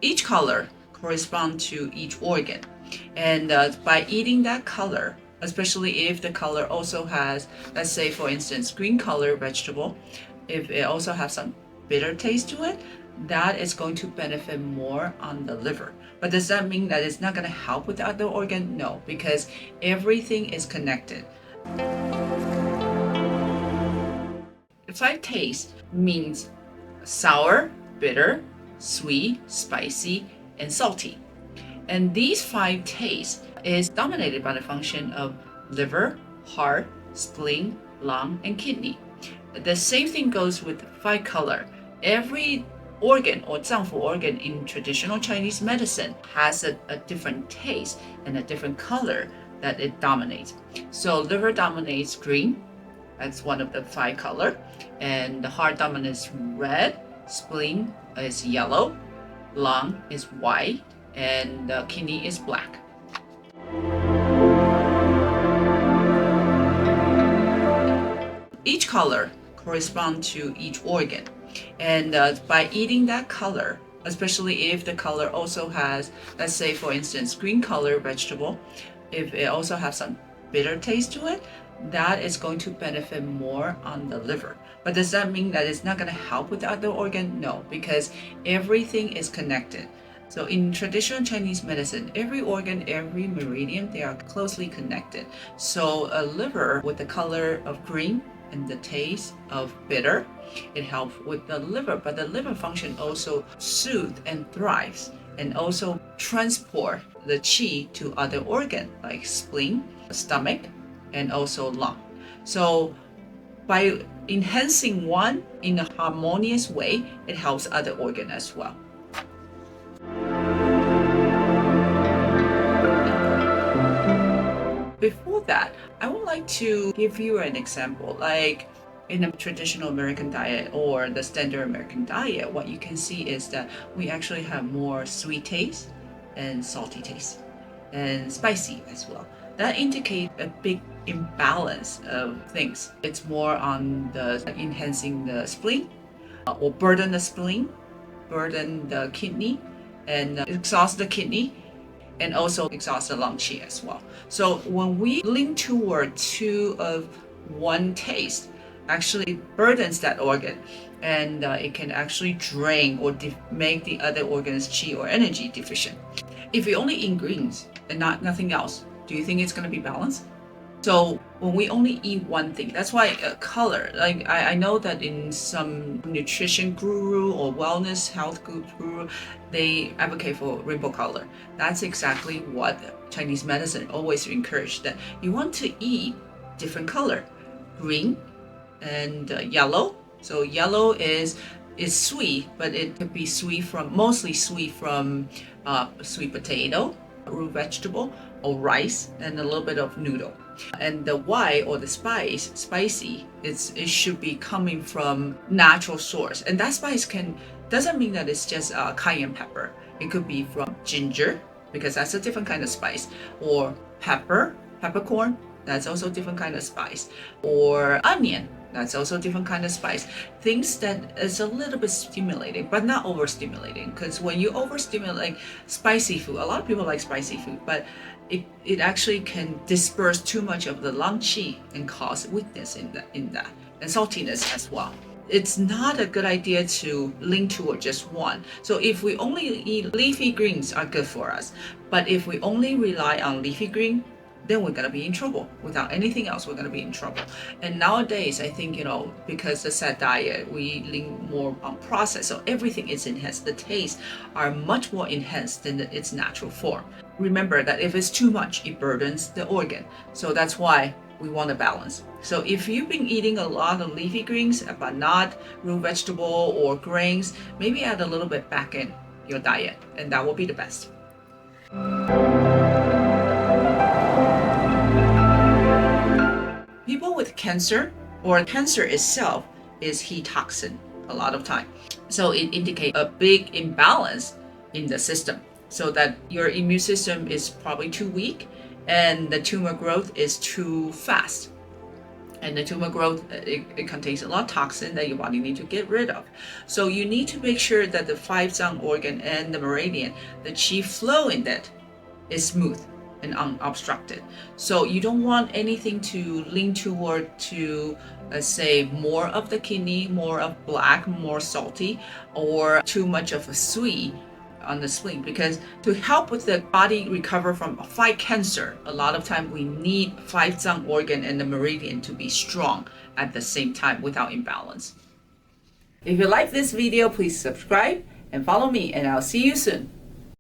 Each color corresponds to each organ. And by eating that color, especially if the color also has, let's say for instance, green color vegetable, if it also has some bitter taste to it, that is going to benefit more on the liver. But does that mean that it's not going to help with the other organ? No, because everything is connected. Five tastes means sour, bitter, sweet, spicy, and salty. And these five tastes is dominated by the function of liver, heart, spleen, lung, and kidney. The same thing goes with five color. Every organ or 脏腑 organ in traditional Chinese medicine has a different taste and a different color that it dominates. So liver dominates green, that's one of the five color, and the heart dominates red, spleen is yellow, lung is white, and the kidney is black. Each color corresponds to each organ. And by eating that color, especially if the color also has, let's say for instance, green color vegetable, if it also has some bitter taste to it, that is going to benefit more on the liver. But does that mean that it's not going to help with the other organ? No, because everything is connected. So in traditional Chinese medicine, every organ, every meridian, they are closely connected. So a liver with the color of green and the taste of bitter, it helps with the liver, but the liver function also soothe and thrives and also transport the qi to other organ like spleen, stomach, and also lung. So by enhancing one in a harmonious way, it helps other organ as well. Before that, I would like to give you an example. Like in a traditional American diet or the standard American diet, what you can see is that we actually have more sweet taste and salty taste and spicy as well. That indicates a big imbalance of things. It's more on the enhancing the spleen or burden the spleen, burden the kidney, and exhaust the kidney, and also exhaust the lung qi as well. So when we lean toward two of one taste, actually burdens that organ, and it can actually drain or make the other organs qi or energy deficient. If we only eat greens and nothing else, do you think it's going to be balanced? So when we only eat one thing, that's why color, like I know that in some nutrition guru or wellness health guru, they advocate for rainbow color. That's exactly what Chinese medicine always encouraged, that you want to eat different color, green and yellow. So yellow is sweet, but it could be mostly sweet from sweet potato, root vegetable, or rice, and a little bit of noodle. And the white or the spicy, it should be coming from natural source. And that spice doesn't mean that it's just cayenne pepper. It could be from ginger, because that's a different kind of spice, or peppercorn, that's also a different kind of spice, or onion, that's also a different kind of spice. Things that is a little bit stimulating, but not overstimulating. Because when you overstimulate spicy food, a lot of people like spicy food, but it actually can disperse too much of the lung qi and cause weakness in that, and saltiness as well. It's not a good idea to lean toward just one. So if we only eat leafy greens are good for us, but if we only rely on leafy green, then we're gonna be in trouble. Without anything else, we're gonna be in trouble. And nowadays, I think, because the sad diet, we lean more on process, so everything is enhanced. The tastes are much more enhanced than its natural form. Remember that if it's too much, it burdens the organ. So that's why we want a balance. So if you've been eating a lot of leafy greens, but not root vegetable or grains, maybe add a little bit back in your diet, and that will be the best. People with cancer, or cancer itself, is heat toxin a lot of time. So it indicates a big imbalance in the system, so that your immune system is probably too weak and the tumor growth is too fast. And the tumor growth, it contains a lot of toxin that your body needs to get rid of. So you need to make sure that the five zang organ and the meridian, the qi flow in that is smooth and unobstructed. So you don't want anything to lean toward to, let's say, more of the kidney, more of black, more salty, or too much of a sweet on the spleen, because to help with the body recover from a fight cancer, a lot of time we need five zang organ and the meridian to be strong at the same time without imbalance. If you like this video, please subscribe and follow me, and I'll see you soon.